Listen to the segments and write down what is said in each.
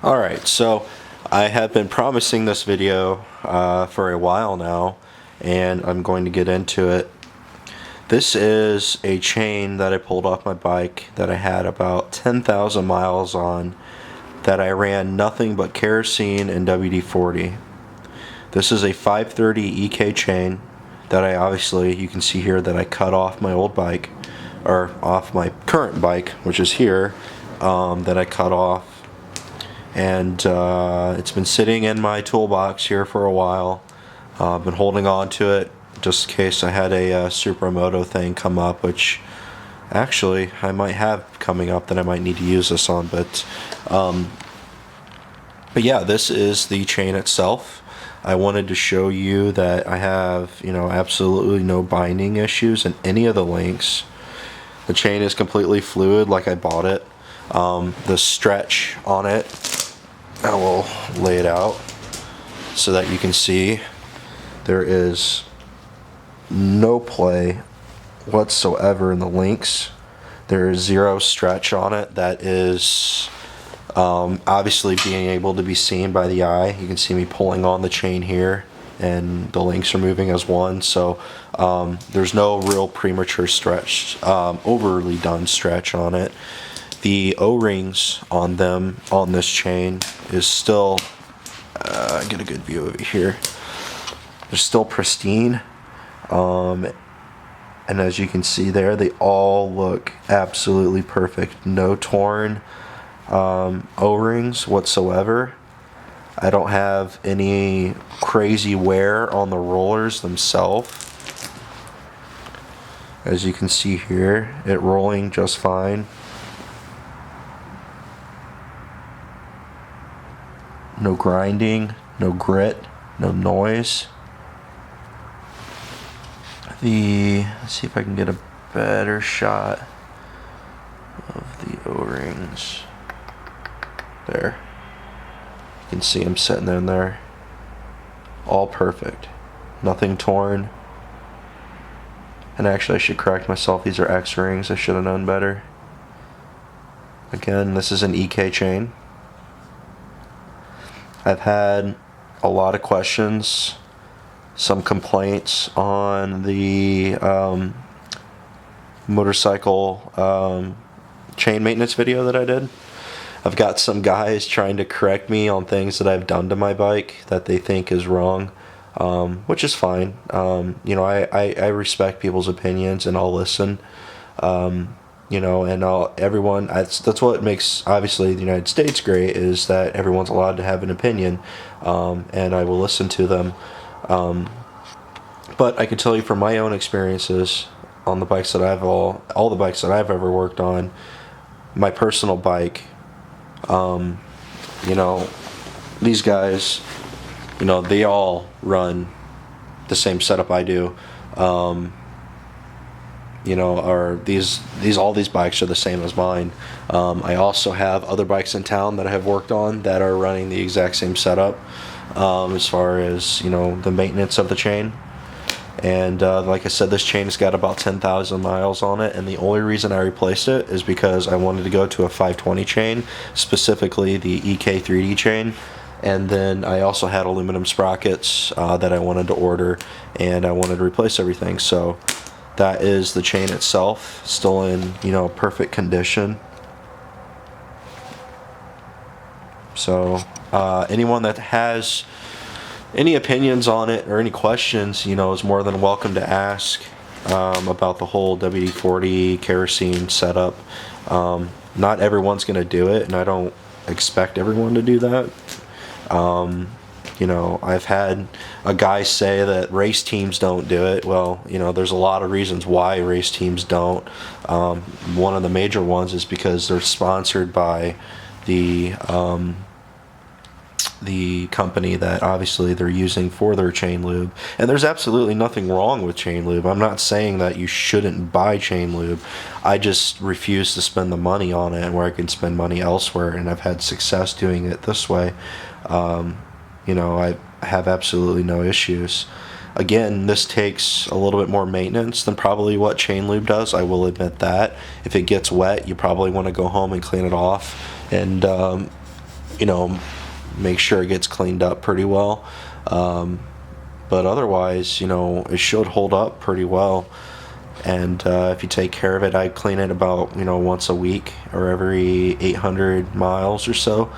Alright, so I have been promising this video for a while now, and I'm going to get into it. This is a chain that I pulled off my bike that I had about 10,000 miles on, that I ran nothing but kerosene and WD-40. This is a 530 EK chain that I obviously, you can see here that I cut off my old bike, or off my current bike, which is here, that I cut off. And it's been sitting in my toolbox here for a while. I've been holding on to it just in case I had a supermoto thing come up, which actually I might have coming up that I might need to use this on. But yeah, this is the chain itself. I wanted to show you that I have, absolutely no binding issues in any of the links. The chain is completely fluid like I bought it. The stretch on it, I will lay it out so that you can see there is no play whatsoever in the links. There is zero stretch on it. That is obviously being able to be seen by the eye. You can see me pulling on the chain here, and the links are moving as one. So there's no real premature stretch, overly done stretch on it. The O-rings on them, on this chain, is still, get a good view over here, they're still pristine, and as you can see there, they all look absolutely perfect. No torn O-rings whatsoever. I don't have any crazy wear on the rollers themselves. As you can see here, it rolling just fine. No grinding, no grit, no noise. Let's see if I can get a better shot of the O-rings. There. You can see them sitting in there. All perfect. Nothing torn. And actually, I should correct myself. These are X rings. I should have known better. Again, this is an EK chain. I've had a lot of questions, some complaints on the motorcycle chain maintenance video that I did. I've got some guys trying to correct me on things that I've done to my bike that they think is wrong, which is fine. I respect people's opinions, and I'll listen. And everyone, that's what makes, obviously, the United States great, is that everyone's allowed to have an opinion, and I will listen to them. But I can tell you from my own experiences on the bikes that all the bikes that I've ever worked on, my personal bike, these guys, they all run the same setup I do. All these bikes are the same as mine. I also have other bikes in town that I have worked on that are running the exact same setup, as far as the maintenance of the chain. And like I said, this chain has got about 10,000 miles on it, and the only reason I replaced it is because I wanted to go to a 520 chain, specifically the EK 3D chain. And then I also had aluminum sprockets that I wanted to order, and I wanted to replace everything. So that is the chain itself, still in perfect condition. So anyone that has any opinions on it or any questions, is more than welcome to ask about the whole WD-40 kerosene setup. Not everyone's going to do it, and I don't expect everyone to do that. I've had a guy say that race teams don't do it. Well, there's a lot of reasons why race teams don't. One of the major ones is because they're sponsored by the company that obviously they're using for their chain lube. And there's absolutely nothing wrong with chain lube. I'm not saying that you shouldn't buy chain lube. I just refuse to spend the money on it where I can spend money elsewhere, and I've had success doing it this way. I have absolutely no issues. Again, this takes a little bit more maintenance than probably what chain lube does. I will admit that. If it gets wet, you probably want to go home and clean it off and you know, make sure it gets cleaned up pretty well. But otherwise, you know, it should hold up pretty well. And if you take care of it, I clean it about, you know, once a week or every 800 miles or so.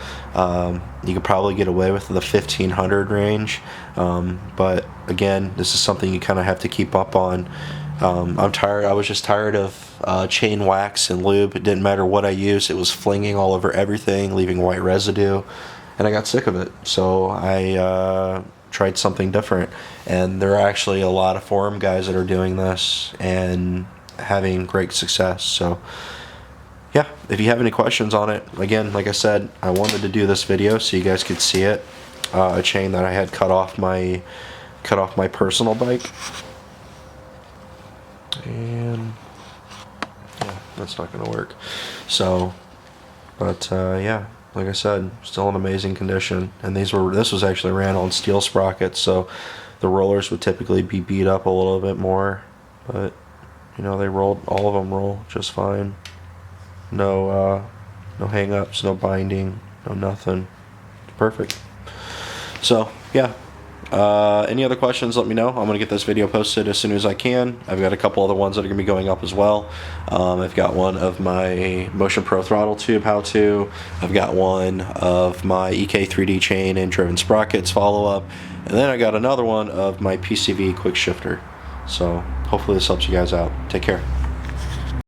You could probably get away with the 1500 range, but again, this is something you kind of have to keep up on. I'm tired. I was just tired of chain wax and lube. It didn't matter what I used; it was flinging all over everything, leaving white residue, and I got sick of it. So I tried something different, and there are actually a lot of forum guys that are doing this and having great success. So yeah, if you have any questions on it, again, like I said, I wanted to do this video so you guys could see it. A chain that I had cut off my personal bike, and yeah, that's not gonna work. So, but yeah, like I said, still in amazing condition. And this was actually ran on steel sprockets, so the rollers would typically be beat up a little bit more, but you know, all of them roll just fine. No hang-ups, no binding, no nothing. Perfect. So yeah, any other questions, let me know. I'm going to get this video posted as soon as I can. I've got a couple other ones that are going to be going up as well. I've got one of my Motion Pro throttle tube how-to. I've got one of my EK 3D chain and driven sprockets follow-up. And then I got another one of my PCV quick shifter. So hopefully this helps you guys out. Take care.